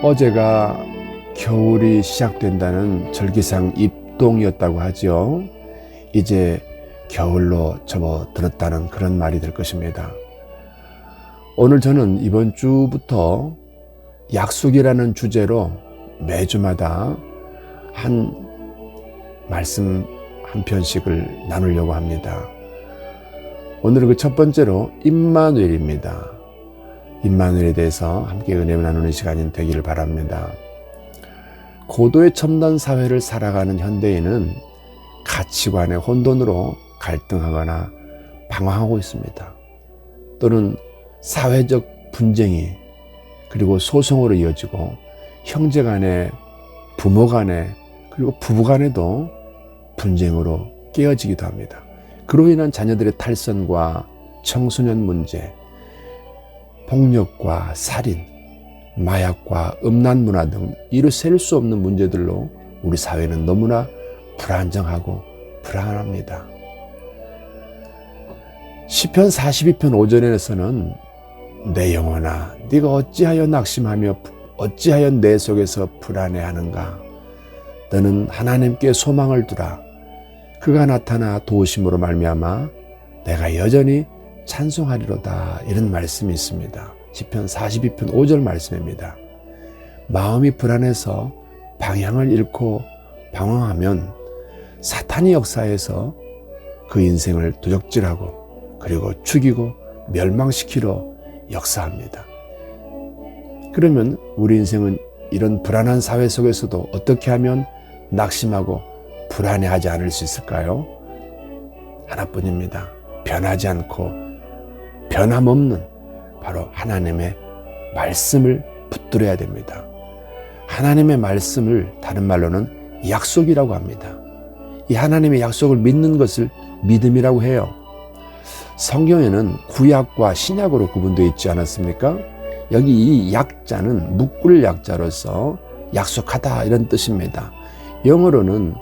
어제가 겨울이 시작된다는 절기상 입동이었다고 하죠. 이제 겨울로 접어들었다는 그런 말이 될 것입니다. 오늘 저는 이번 주부터 약속이라는 주제로 매주마다 한 말씀 한 편씩을 나누려고 합니다. 오늘은 그 첫 번째로 임마누엘입니다. 임마누엘에 대해서 함께 은혜를 나누는 시간이 되기를 바랍니다. 고도의 첨단 사회를 살아가는 현대인은 가치관의 혼돈으로 갈등하거나 방황하고 있습니다. 또는 사회적 분쟁이 그리고 소송으로 이어지고 형제 간에, 부모 간에, 그리고 부부 간에도 분쟁으로 깨어지기도 합니다. 그로 인한 자녀들의 탈선과 청소년 문제, 폭력과 살인, 마약과 음란 문화 등 이루 셀 수 없는 문제들로 우리 사회는 너무나 불안정하고 불안합니다. 시편 42편 5절에서는 내 영혼아 네가 어찌하여 낙심하며 어찌하여 내 속에서 불안해하는가. 너는 하나님께 소망을 두라. 그가 나타나 도우심으로 말미암아 내가 여전히 찬송하리로다. 이런 말씀이 있습니다. 시편 42편 5절 말씀입니다. 마음이 불안해서 방향을 잃고 방황하면 사탄이 역사해서 그 인생을 도적질하고 그리고 죽이고 멸망시키러 역사합니다. 그러면 우리 인생은 이런 불안한 사회 속에서도 어떻게 하면 낙심하고 불안해하지 않을 수 있을까요? 하나뿐입니다. 변하지 않고 변함없는 바로 하나님의 말씀을 붙들어야 됩니다. 하나님의 말씀을 다른 말로는 약속이라고 합니다. 이 하나님의 약속을 믿는 것을 믿음이라고 해요. 성경에는 구약과 신약으로 구분되어 있지 않았습니까? 여기 이 약자는 묶을 약자로서 약속하다 이런 뜻입니다. 영어로는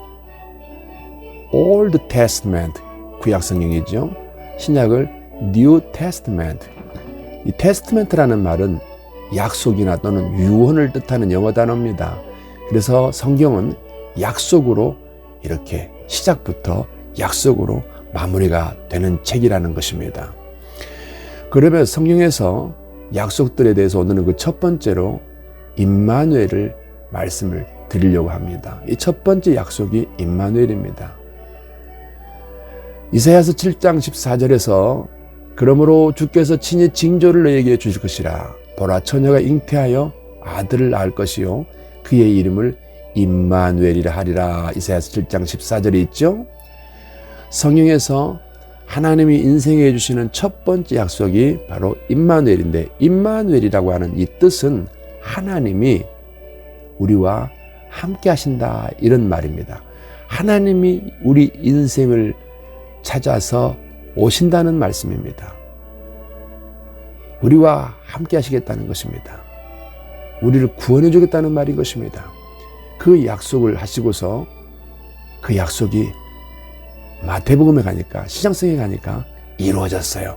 Old Testament 구약 성경이죠. 신약을 New Testament. 이 Testament라는 말은 약속이나 또는 유언을 뜻하는 영어 단어입니다. 그래서 성경은 약속으로 이렇게 시작부터 약속으로 마무리가 되는 책이라는 것입니다. 그러면 성경에서 약속들에 대해서 오늘은 그 첫 번째로 임마누엘을 말씀을 드리려고 합니다. 이 첫 번째 약속이 임마누엘입니다. 이사야서 7장 14절에서 그러므로 주께서 친히 징조를 너에게 주실 것이라. 보라 처녀가 잉태하여 아들을 낳을 것이요 그의 이름을 임마누엘이라 하리라. 이사야서 7장 14절에 있죠. 성경에서 하나님이 인생에 주시는 첫 번째 약속이 바로 임마누엘인데, 임마누엘이라고 하는 이 뜻은 하나님이 우리와 함께 하신다 이런 말입니다. 하나님이 우리 인생을 찾아서 오신다는 말씀입니다. 우리와 함께 하시겠다는 것입니다. 우리를 구원해 주겠다는 말인 것입니다. 그 약속을 하시고서 그 약속이 마태복음에 가니까, 시장성에 가니까 이루어졌어요.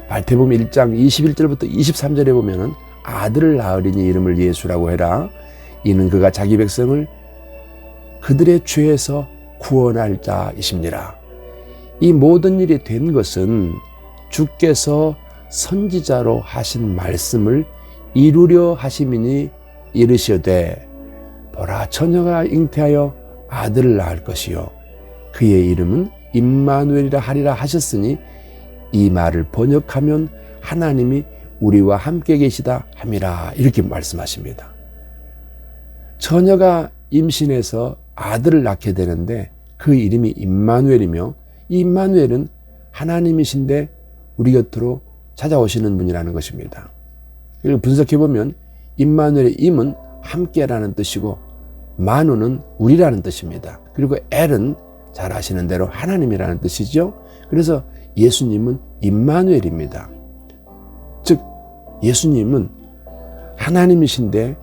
마태복음 1장 21절부터 23절에 보면은 아들을 낳으리니 이름을 예수라고 해라. 이는 그가 자기 백성을 그들의 죄에서 구원할 자이십니다. 이 모든 일이 된 것은 주께서 선지자로 하신 말씀을 이루려 하심이니 이르시되 보라 처녀가 잉태하여 아들을 낳을 것이요 그의 이름은 임마누엘이라 하리라 하셨으니 이 말을 번역하면 하나님이 우리와 함께 계시다 함이라 이렇게 말씀하십니다. 처녀가 임신해서 아들을 낳게 되는데 그 이름이 임마누엘이며 이 임마누엘은 하나님이신데 우리 곁으로 찾아오시는 분이라는 것입니다. 그리고 분석해보면 임마누엘의 임은 함께라는 뜻이고 마누는 우리라는 뜻입니다. 그리고 엘은 잘 아시는 대로 하나님이라는 뜻이죠. 그래서 예수님은 임마누엘입니다. 즉 예수님은 하나님이신데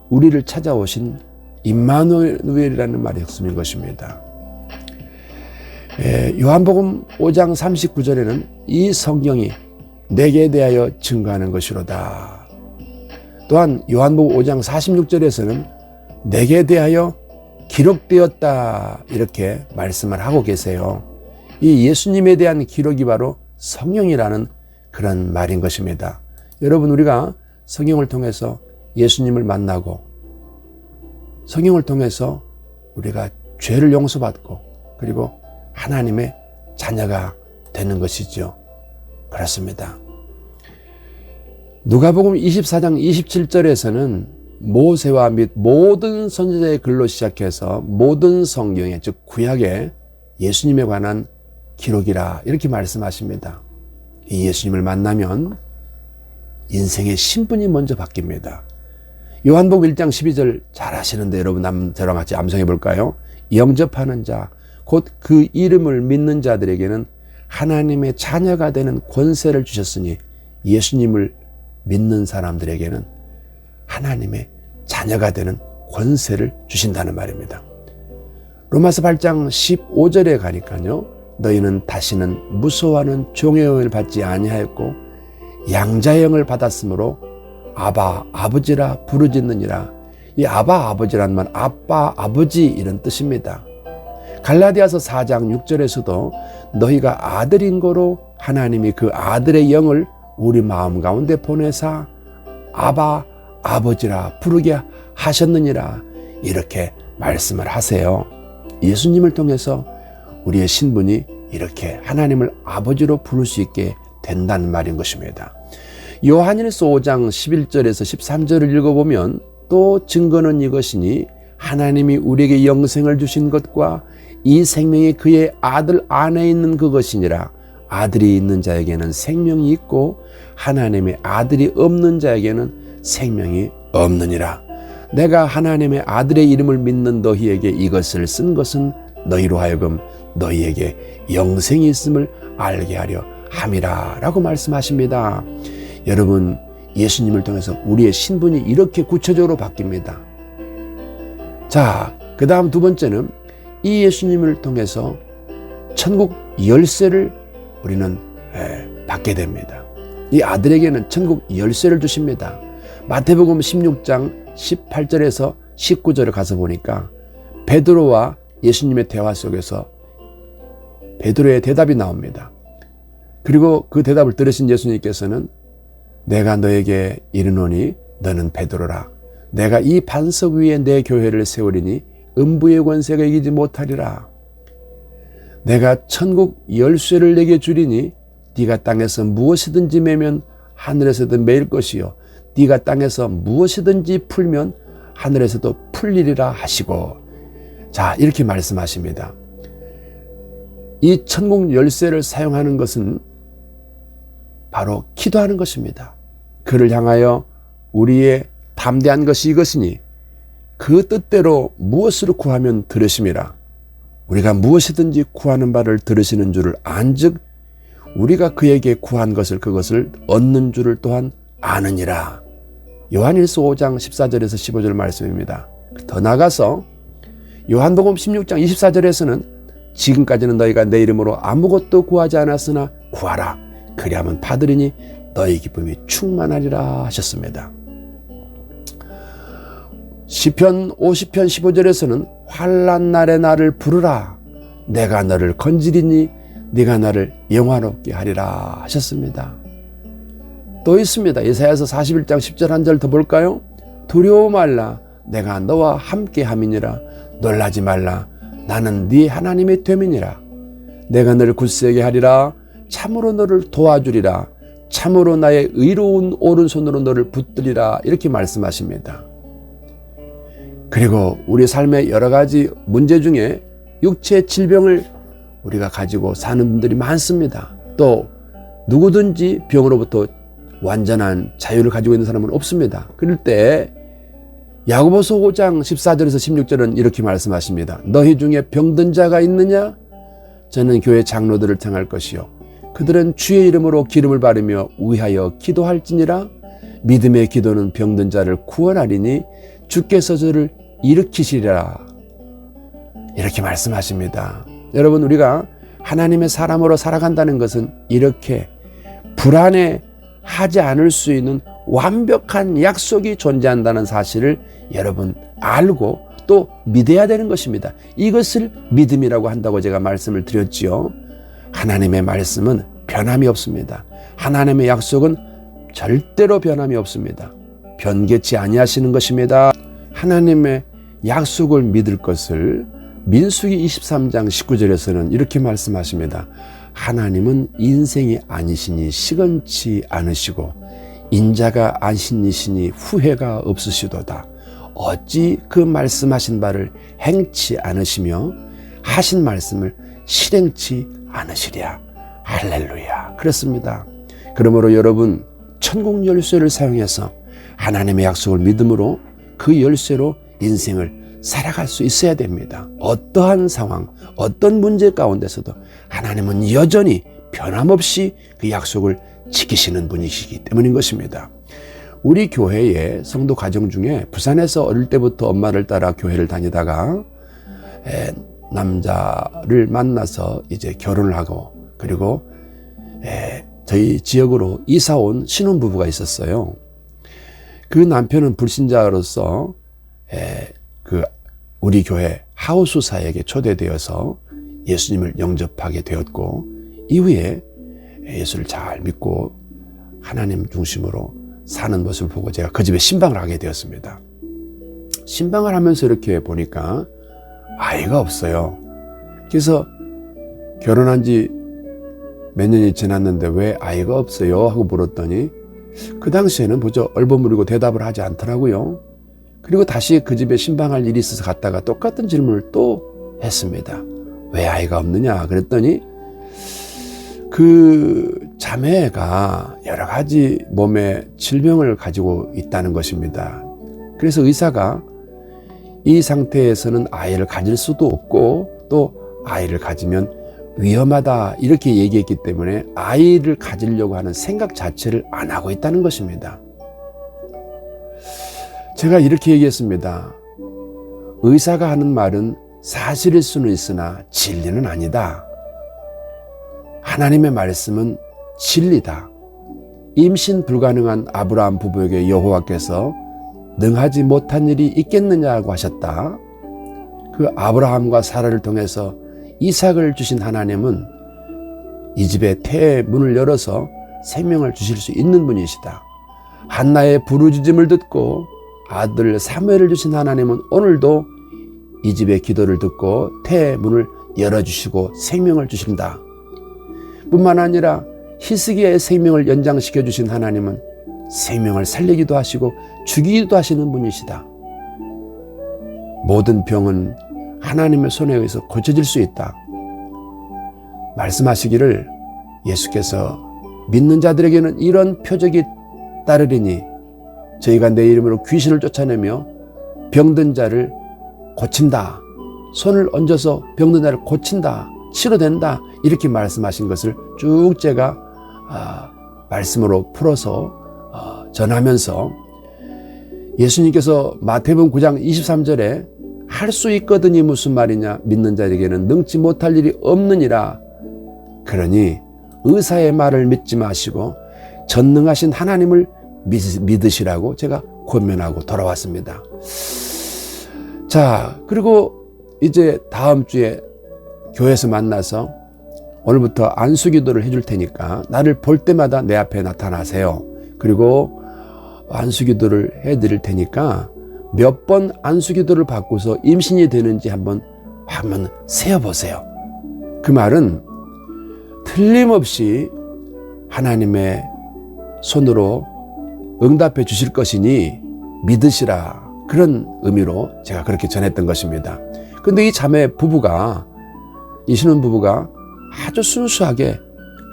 우리를 찾아오신 임마누엘이라는 말이 핵심인 것입니다. 요한복음 5장 39절에는 이 성경이 내게 대하여 증거하는 것이로다. 또한 요한복음 5장 46절에서는 내게 대하여 기록되었다 이렇게 말씀을 하고 계세요. 이 예수님에 대한 기록이 바로 성경이라는 그런 말인 것입니다. 여러분, 우리가 성경을 통해서 예수님을 만나고 성경을 통해서 우리가 죄를 용서받고 그리고 하나님의 자녀가 되는 것이죠. 그렇습니다. 누가복음 24장 27절에서는 모세와 및 모든 선지자의 글로 시작해서 모든 성경에, 즉 구약에 예수님에 관한 기록이라 이렇게 말씀하십니다. 이 예수님을 만나면 인생의 신분이 먼저 바뀝니다. 요한복음 1장 12절 잘 아시는데 여러분 저랑 같이 암송해 볼까요? 영접하는 자, 곧 그 이름을 믿는 자들에게는 하나님의 자녀가 되는 권세를 주셨으니 예수님을 믿는 사람들에게는 하나님의 자녀가 되는 권세를 주신다는 말입니다. 로마서 8장 15절에 가니까요. 너희는 다시는 무서워하는 종의 영을 받지 아니하였고 양자의 영을 받았으므로 아바 아버지라 부르짖느니라. 이 아바 아버지라는 말 아빠 아버지 이런 뜻입니다. 갈라디아서 4장 6절에서도 너희가 아들인 거로 하나님이 그 아들의 영을 우리 마음 가운데 보내사 아바 아버지라 부르게 하셨느니라 이렇게 말씀을 하세요. 예수님을 통해서 우리의 신분이 이렇게 하나님을 아버지로 부를 수 있게 된다는 말인 것입니다. 요한일서 5장 11절에서 13절을 읽어보면 또 증거는 이것이니 하나님이 우리에게 영생을 주신 것과 이 생명이 그의 아들 안에 있는 그것이니라. 아들이 있는 자에게는 생명이 있고 하나님의 아들이 없는 자에게는 생명이 없느니라. 내가 하나님의 아들의 이름을 믿는 너희에게 이것을 쓴 것은 너희로 하여금 너희에게 영생이 있음을 알게 하려 함이라 라고 말씀하십니다. 여러분, 예수님을 통해서 우리의 신분이 이렇게 구체적으로 바뀝니다. 자, 그 다음 두 번째는 이 예수님을 통해서 천국 열쇠를 우리는 받게 됩니다. 이 아들에게는 천국 열쇠를 주십니다. 마태복음 16장 18절에서 19절에 가서 보니까 베드로와 예수님의 대화 속에서 베드로의 대답이 나옵니다. 그리고 그 대답을 들으신 예수님께서는 내가 너에게 이르노니 너는 베드로라. 내가 이 반석 위에 내 교회를 세우리니 음부의 권세가 이기지 못하리라. 내가 천국 열쇠를 내게 주리니 네가 땅에서 무엇이든지 매면 하늘에서도 매일 것이요 네가 땅에서 무엇이든지 풀면 하늘에서도 풀리리라 하시고, 자, 이렇게 말씀하십니다. 이 천국 열쇠를 사용하는 것은 바로 기도하는 것입니다. 그를 향하여 우리의 담대한 것이 이것이니 그 뜻대로 무엇으로 구하면 들으심이라. 우리가 무엇이든지 구하는 바를 들으시는 줄을 안즉 우리가 그에게 구한 것을 그것을 얻는 줄을 또한 아느니라. 요한일서 5장 14절에서 15절 말씀입니다. 더 나아가서 요한복음 16장 24절에서는 지금까지는 너희가 내 이름으로 아무것도 구하지 않았으나 구하라. 그리하면 받으리니 너희 기쁨이 충만하리라 하셨습니다. 시편 50편 15절에서는 환난 날에 나를 부르라. 내가 너를 건지리니 네가 나를 영화롭게 하리라 하셨습니다. 또 있습니다. 예사야서 41장 10절 한 절 더 볼까요? 두려워 말라. 내가 너와 함께 함이니라. 놀라지 말라. 나는 네 하나님의 됨이니라. 내가 너를 굳세게 하리라. 참으로 너를 도와주리라. 참으로 나의 의로운 오른손으로 너를 붙들리라. 이렇게 말씀하십니다. 그리고 우리 삶의 여러 가지 문제 중에 육체 질병을 우리가 가지고 사는 분들이 많습니다. 또 누구든지 병으로부터 완전한 자유를 가지고 있는 사람은 없습니다. 그럴 때 야고보서 5장 14절에서 16절은 이렇게 말씀하십니다. 너희 중에 병든 자가 있느냐? 저는 교회 장로들을 청할 것이요 그들은 주의 이름으로 기름을 바르며 위하여 기도할지니라. 믿음의 기도는 병든 자를 구원하리니 주께서 저를 일으키시리라. 이렇게 말씀하십니다. 여러분, 우리가 하나님의 사람으로 살아간다는 것은 이렇게 불안해하지 않을 수 있는 완벽한 약속이 존재한다는 사실을 여러분 알고 또 믿어야 되는 것입니다. 이것을 믿음이라고 한다고 제가 말씀을 드렸지요. 하나님의 말씀은 변함이 없습니다. 하나님의 약속은 절대로 변함이 없습니다. 변개치 아니하시는 것입니다. 하나님의 약속을 믿을 것을 민수기 23장 19절에서는 이렇게 말씀하십니다. 하나님은 인생이 아니시니 시건치 않으시고 인자가 아니시니 후회가 없으시도다. 어찌 그 말씀하신 바를 행치 않으시며 하신 말씀을 실행치 않으시랴. 할렐루야. 그렇습니다. 그러므로 여러분 천국 열쇠를 사용해서 하나님의 약속을 믿음으로 그 열쇠로 인생을 살아갈 수 있어야 됩니다. 어떠한 상황, 어떤 문제 가운데서도 하나님은 여전히 변함없이 그 약속을 지키시는 분이시기 때문인 것입니다. 우리 교회의 성도 가정 중에 부산에서 어릴 때부터 엄마를 따라 교회를 다니다가 남자를 만나서 이제 결혼을 하고 그리고 저희 지역으로 이사 온 신혼부부가 있었어요. 그 남편은 불신자로서 우리 교회 하우스사에게 초대되어서 예수님을 영접하게 되었고 이후에 예수를 잘 믿고 하나님 중심으로 사는 모습을 보고 제가 그 집에 신방을 하게 되었습니다. 신방을 하면서 이렇게 보니까 아이가 없어요. 그래서 결혼한 지 몇 년이 지났는데 왜 아이가 없어요? 하고 물었더니 그 당시에는 보죠 얼버무리고 대답을 하지 않더라고요. 그리고 다시 그 집에 신방할 일이 있어서 갔다가 똑같은 질문을 또 했습니다. 왜 아이가 없느냐? 그랬더니 그 자매가 여러 가지 몸에 질병을 가지고 있다는 것입니다. 그래서 의사가 이 상태에서는 아이를 가질 수도 없고 또 아이를 가지면 위험하다 이렇게 얘기했기 때문에 아이를 가지려고 하는 생각 자체를 안 하고 있다는 것입니다. 제가 이렇게 얘기했습니다. 의사가 하는 말은 사실일 수는 있으나 진리는 아니다. 하나님의 말씀은 진리다. 임신 불가능한 아브라함 부부에게 여호와께서 능하지 못한 일이 있겠느냐고 하셨다. 그 아브라함과 사라를 통해서 이삭을 주신 하나님은 이 집에 태의 문을 열어서 생명을 주실 수 있는 분이시다. 한나의 부르짖음을 듣고 아들 사무엘을 주신 하나님은 오늘도 이 집의 기도를 듣고 태의 문을 열어주시고 생명을 주신다. 뿐만 아니라 히스기야의 생명을 연장시켜 주신 하나님은 생명을 살리기도 하시고 죽이기도 하시는 분이시다. 모든 병은 하나님의 손에 의해서 고쳐질 수 있다. 말씀하시기를 예수께서 믿는 자들에게는 이런 표적이 따르리니 저희가 내 이름으로 귀신을 쫓아내며 병든 자를 고친다. 손을 얹어서 병든 자를 고친다. 치료된다. 이렇게 말씀하신 것을 쭉 제가 말씀으로 풀어서 전하면서 예수님께서 마태복음 9장 23절에 할 수 있거든이 무슨 말이냐? 믿는 자에게는 능치 못할 일이 없느니라. 그러니 의사의 말을 믿지 마시고 전능하신 하나님을 믿으시라고 제가 권면하고 돌아왔습니다. 자, 그리고 이제 다음 주에 교회에서 만나서 오늘부터 안수기도를 해줄 테니까 나를 볼 때마다 내 앞에 나타나세요. 그리고 안수기도를 해드릴 테니까 몇 번 안수기도를 받고서 임신이 되는지 한번 세어보세요. 그 말은 틀림없이 하나님의 손으로 응답해 주실 것이니 믿으시라. 그런 의미로 제가 그렇게 전했던 것입니다. 근데 이 자매 부부가, 이 신혼부부가 아주 순수하게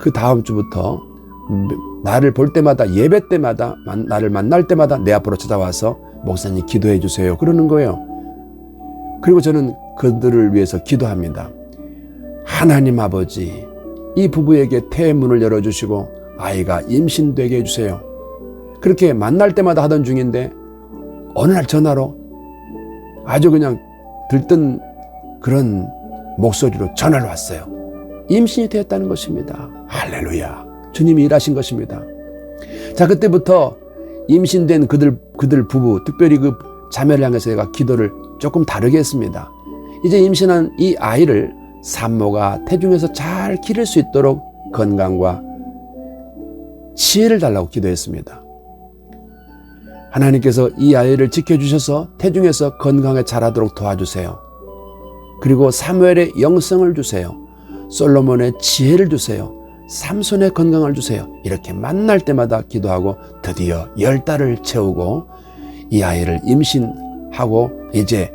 그 다음 주부터 나를 볼 때마다 예배 때마다 나를 만날 때마다 내 앞으로 찾아와서 목사님 기도해 주세요. 그러는 거예요. 그리고 저는 그들을 위해서 기도합니다. 하나님 아버지, 이 부부에게 태의 문을 열어주시고 아이가 임신되게 해주세요. 그렇게 만날 때마다 하던 중인데 어느 날 전화로 아주 그냥 들뜬 그런 목소리로 전화를 왔어요. 임신이 되었다는 것입니다. 할렐루야. 주님이 일하신 것입니다. 자, 그때부터 임신된 그들 부부, 특별히 그 자매를 향해서 제가 기도를 조금 다르게 했습니다. 이제 임신한 이 아이를 산모가 태중에서 잘 기를 수 있도록 건강과 지혜를 달라고 기도했습니다. 하나님께서 이 아이를 지켜주셔서 태중에서 건강하게 자라도록 도와주세요. 그리고 사무엘의 영성을 주세요. 솔로몬의 지혜를 주세요. 삼손의 건강을 주세요. 이렇게 만날 때마다 기도하고 드디어 10달을 채우고 이 아이를 임신하고 이제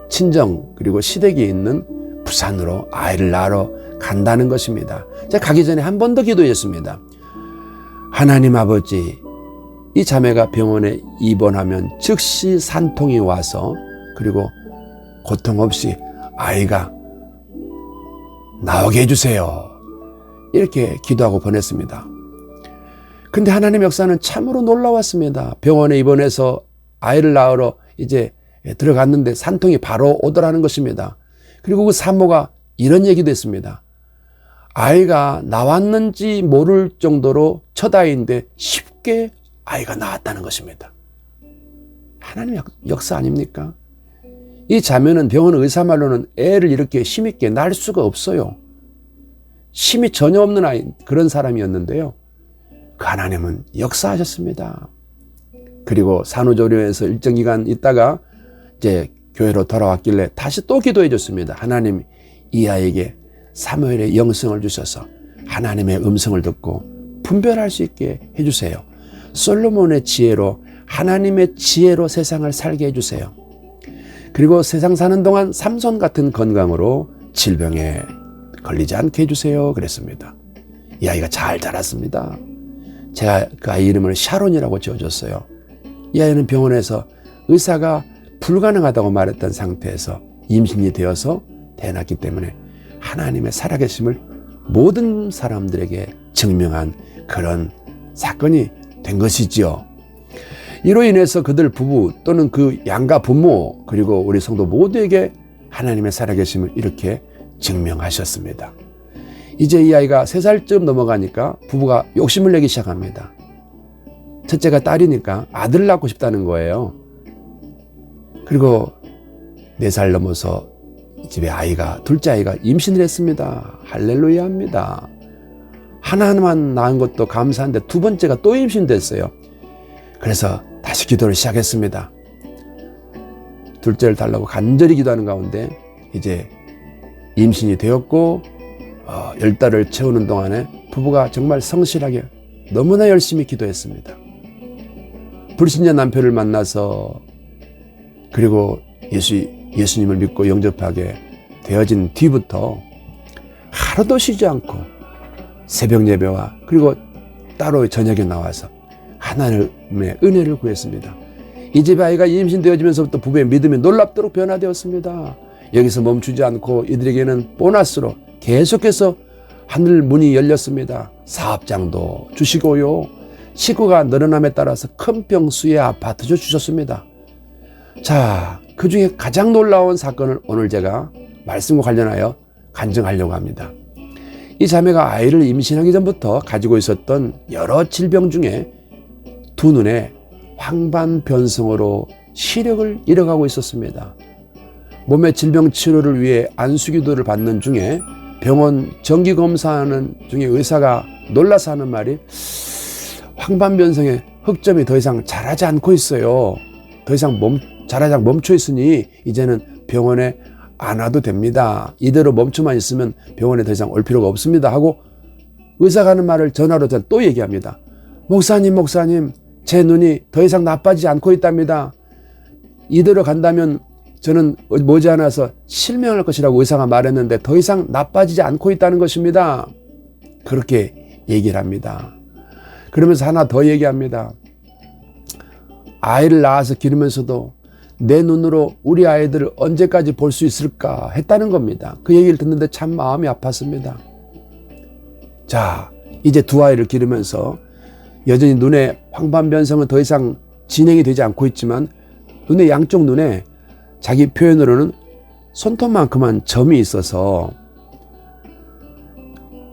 친정 그리고 시댁이 있는 부산으로 아이를 낳으러 간다는 것입니다. 제가 가기 전에 한 번 더 기도했습니다. 하나님 아버지, 이 자매가 병원에 입원하면 즉시 산통이 와서 그리고 고통 없이 아이가 나오게 해주세요. 이렇게 기도하고 보냈습니다. 근데 하나님 역사는 참으로 놀라웠습니다. 병원에 입원해서 아이를 낳으러 이제 들어갔는데 산통이 바로 오더라는 것입니다. 그리고 그 산모가 이런 얘기도 했습니다. 아이가 나왔는지 모를 정도로 첫 아이인데 쉽게 아이가 나왔다는 것입니다. 하나님 역사 아닙니까? 이 자매는 병원 의사 말로는 애를 이렇게 힘있게 낳을 수가 없어요. 힘이 전혀 없는 아이, 그런 사람이었는데요. 그 하나님은 역사하셨습니다. 그리고 산후조리원에서 일정 기간 있다가 이제 교회로 돌아왔길래 다시 또 기도해 줬습니다. 하나님, 이 아이에게 사무엘의 영성을 주셔서 하나님의 음성을 듣고 분별할 수 있게 해주세요. 솔로몬의 지혜로, 하나님의 지혜로 세상을 살게 해주세요. 그리고 세상 사는 동안 삼손 같은 건강으로 질병에 걸리지 않게 해주세요. 그랬습니다. 이 아이가 잘 자랐습니다. 제가 그 아이 이름을 샤론이라고 지어줬어요. 이 아이는 병원에서 의사가 불가능하다고 말했던 상태에서 임신이 되어서 태어났기 때문에 하나님의 살아계심을 모든 사람들에게 증명한 그런 사건이 된 것이지요. 이로 인해서 그들 부부 또는 그 양가 부모 그리고 우리 성도 모두에게 하나님의 살아계심을 이렇게 증명하셨습니다. 이제 이 아이가 3살쯤 넘어가니까 부부가 욕심을 내기 시작합니다. 첫째가 딸이니까 아들을 낳고 싶다는 거예요. 그리고 4살 넘어서 집에 둘째 아이가 임신을 했습니다. 할렐루야 합니다. 하나만 낳은 것도 감사한데 두 번째가 또 임신됐어요. 그래서 다시 기도를 시작했습니다. 둘째를 달라고 간절히 기도하는 가운데 이제 임신이 되었고 10달을 채우는 동안에 부부가 정말 성실하게 너무나 열심히 기도했습니다. 불신자 남편을 만나서 그리고 예수님을 믿고 영접하게 되어진 뒤부터 하루도 쉬지 않고 새벽 예배와 그리고 따로 저녁에 나와서 하나님의 은혜를 구했습니다. 이 집의 아이가 임신되어지면서부터 부부의 믿음이 놀랍도록 변화되었습니다. 여기서 멈추지 않고 이들에게는 보너스로 계속해서 하늘 문이 열렸습니다. 사업장도 주시고요. 식구가 늘어남에 따라서 큰 평수의 아파트도 주셨습니다. 자, 그 중에 가장 놀라운 사건을 오늘 제가 말씀과 관련하여 간증하려고 합니다. 이 자매가 아이를 임신하기 전부터 가지고 있었던 여러 질병 중에 두 눈에 황반변성으로 시력을 잃어가고 있었습니다. 몸의 질병 치료를 위해 안수기도를 받는 중에 병원 정기검사하는 중에 의사가 놀라서 하는 말이 황반변성의 흑점이 더 이상 자라지 않고 있어요. 더 이상 자라지 않고 멈춰 있으니 이제는 병원에 안 와도 됩니다. 이대로 멈춰만 있으면 병원에 더 이상 올 필요가 없습니다 하고 의사가 하는 말을 전화로 또 얘기합니다. 목사님 제 눈이 더 이상 나빠지지 않고 있답니다. 이대로 간다면 저는 머지않아서 실명할 것이라고 의사가 말했는데 더 이상 나빠지지 않고 있다는 것입니다. 그렇게 얘기를 합니다. 그러면서 하나 더 얘기합니다. 아이를 낳아서 기르면서도 내 눈으로 우리 아이들을 언제까지 볼 수 있을까 했다는 겁니다. 그 얘기를 듣는데 참 마음이 아팠습니다. 자, 이제 두 아이를 기르면서 여전히 눈의 황반변성은 더 이상 진행이 되지 않고 있지만 눈의 양쪽 눈에 자기 표현으로는 손톱만큼만 점이 있어서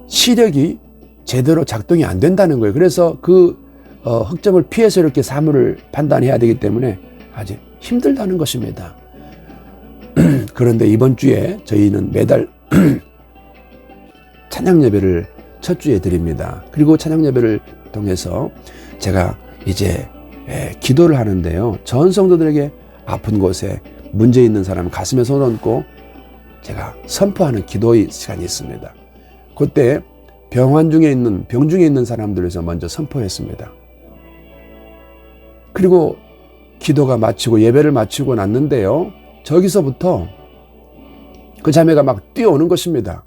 시력이 제대로 작동이 안 된다는 거예요. 그래서 그 흑점을 피해서 이렇게 사물을 판단해야 되기 때문에 아주 힘들다는 것입니다. 그런데 이번 주에 저희는 매달 찬양 예배를 첫 주에 드립니다. 그리고 찬양 예배를 통해서 제가 이제 기도를 하는데요. 전 성도들에게 아픈 곳에 문제 있는 사람 가슴에 손을 얹고 제가 선포하는 기도의 시간이 있습니다. 그때 병 중에 있는 사람들에서 먼저 선포했습니다. 그리고 기도가 마치고 예배를 마치고 났는데요. 저기서부터 그 자매가 막 뛰어오는 것입니다.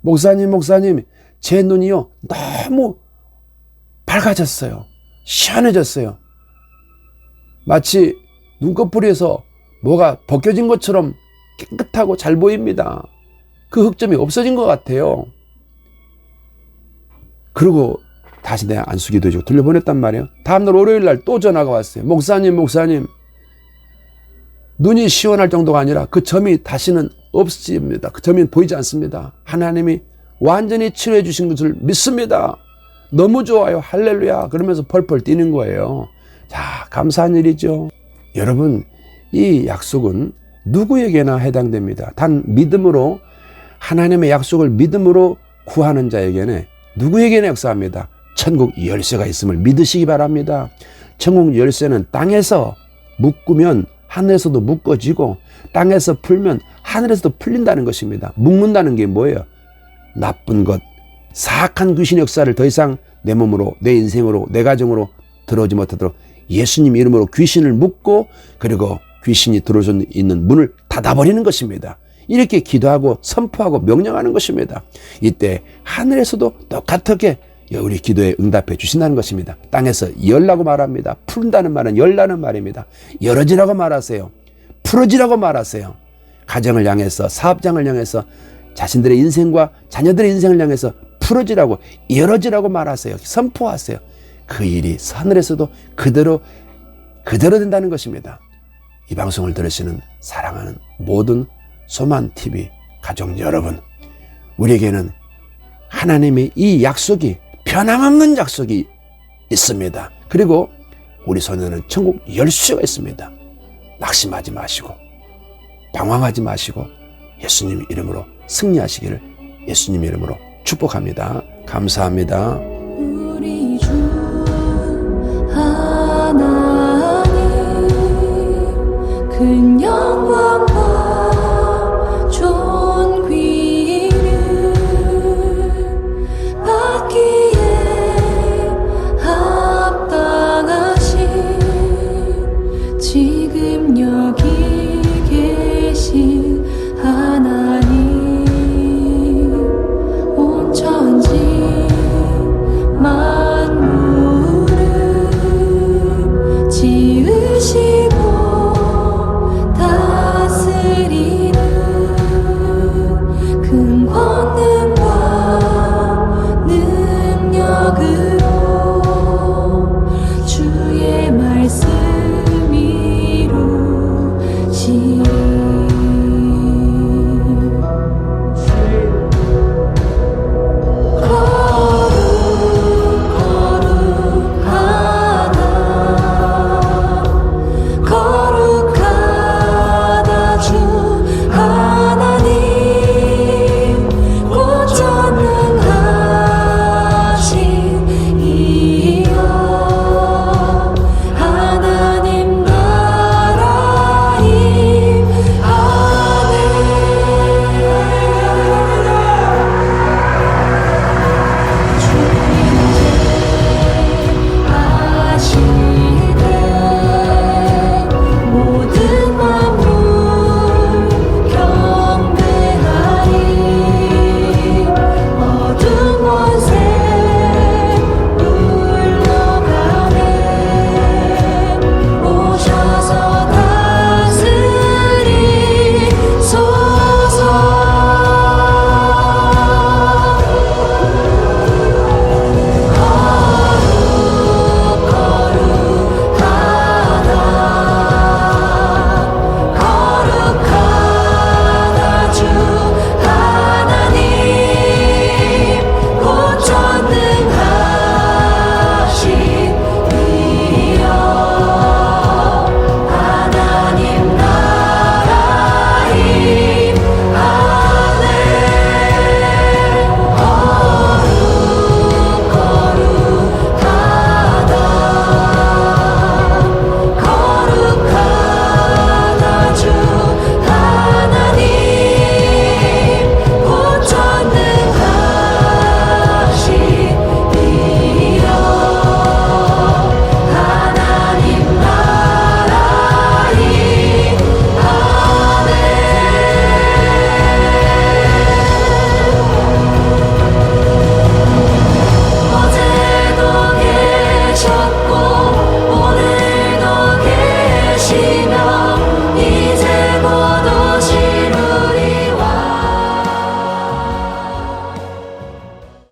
목사님, 제 눈이요 너무 밝아졌어요. 시원해졌어요. 마치 눈꺼풀에서 뭐가 벗겨진 것처럼 깨끗하고 잘 보입니다. 그 흑점이 없어진 것 같아요. 그리고 다시 내가 안수기도 해주고 돌려보냈단 말이에요. 다음날 월요일 날 또 전화가 왔어요. 목사님, 눈이 시원할 정도가 아니라 그 점이 다시는 없습니다. 그 점이 보이지 않습니다. 하나님이 완전히 치료해 주신 것을 믿습니다. 너무 좋아요. 할렐루야. 그러면서 펄펄 뛰는 거예요. 자, 감사한 일이죠. 여러분, 이 약속은 누구에게나 해당됩니다. 단 믿음으로, 하나님의 약속을 믿음으로 구하는 자에게는 누구에게나 역사합니다. 천국 열쇠가 있음을 믿으시기 바랍니다. 천국 열쇠는 땅에서 묶으면 하늘에서도 묶어지고 땅에서 풀면 하늘에서도 풀린다는 것입니다. 묶는다는 게 뭐예요? 나쁜 것, 사악한 귀신 역사를 더 이상 내 몸으로, 내 인생으로, 내 가정으로 들어오지 못하도록 예수님 이름으로 귀신을 묶고, 그리고 귀신이 들어올 수 있는 문을 닫아버리는 것입니다. 이렇게 기도하고 선포하고 명령하는 것입니다. 이때 하늘에서도 똑같게 우리 기도에 응답해 주신다는 것입니다. 땅에서 열라고 말합니다. 푼다는 말은 열라는 말입니다. 열어지라고 말하세요. 풀어지라고 말하세요. 가정을 향해서, 사업장을 향해서, 자신들의 인생과 자녀들의 인생을 향해서 풀어지라고, 열어지라고 말하세요. 선포하세요. 그 일이 하늘에서도 그대로 된다는 것입니다. 이 방송을 들으시는 사랑하는 모든 소만TV 가족 여러분, 우리에게는 하나님의 이 약속이, 변함없는 약속이 있습니다. 그리고 우리 손에는 천국 열쇠가 있습니다. 낙심하지 마시고 방황하지 마시고 예수님 이름으로 승리하시기를 예수님 이름으로 축복합니다. 감사합니다.